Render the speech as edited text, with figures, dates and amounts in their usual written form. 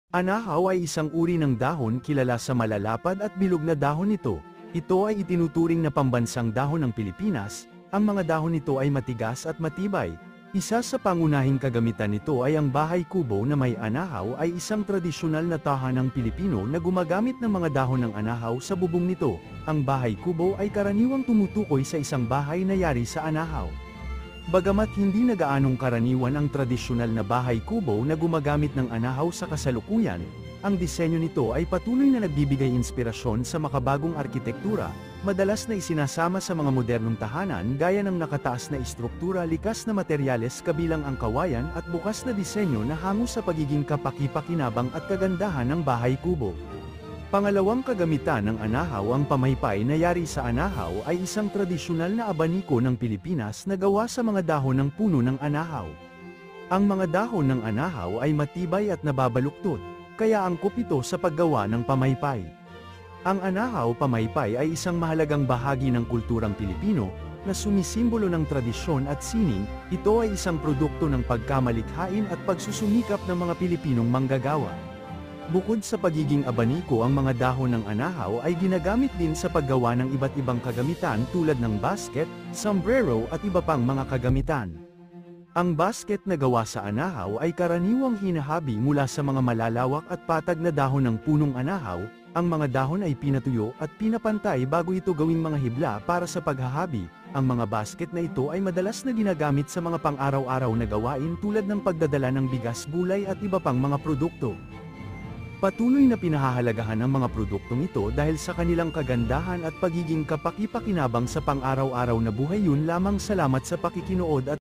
Anahaw ay isang uri ng dahon kilala sa malalapad at bilog na dahon nito. Ito ay itinuturing na pambansang dahon ng Pilipinas. Ang mga dahon nito ay matigas at matibay. Isa sa pangunahing kagamitan nito ay ang bahay kubo na may anahaw ay isang tradisyonal na tahanang Pilipino na gumagamit ng mga dahon ng anahaw sa bubong nito. Ang bahay kubo ay karaniwang tumutukoy sa isang bahay na yari sa anahaw. Bagamat hindi na gaanong karaniwan ang tradisyonal na bahay kubo na gumagamit ng anahaw sa kasalukuyan, ang disenyo nito ay patuloy na nagbibigay inspirasyon sa makabagong arkitektura, madalas na isinasama sa mga modernong tahanan gaya ng nakataas na istruktura, likas na materyales kabilang ang kawayan at bukas na disenyo na hango sa pagiging kapaki-pakinabang at kagandahan ng bahay kubo. Pangalawang kagamitan ng anahaw. Ang pamaypay na yari sa anahaw ay isang tradisyonal na abaniko ng Pilipinas na gawa sa mga dahon ng puno ng anahaw. Ang mga dahon ng anahaw ay matibay at nababaluktot, kaya angkop ito sa paggawa ng pamaypay. Ang anahaw pamaypay ay isang mahalagang bahagi ng kulturang Pilipino, na sumisimbolo ng tradisyon at sining. Ito ay isang produkto ng pagkamalikhain at pagsusumikap ng mga Pilipinong manggagawa. Bukod sa pagiging abaniko, ang mga dahon ng anahaw ay ginagamit din sa paggawa ng iba't ibang kagamitan tulad ng basket, sombrero at iba pang mga kagamitan. Ang basket na gawa sa anahaw ay karaniwang hinahabi mula sa mga malalawak at patag na dahon ng punong anahaw. Ang mga dahon ay pinatuyo at pinapantay bago ito gawing mga hibla para sa paghahabi. Ang mga basket na ito ay madalas na ginagamit sa mga pang-araw-araw na gawain tulad ng pagdadala ng bigas, gulay at iba pang mga produkto. Patuloy na pinahahalagahan ang mga produktong ito dahil sa kanilang kagandahan at pagiging kapaki-pakinabang sa pang-araw-araw na buhay. Yun lamang, salamat sa pakikinood at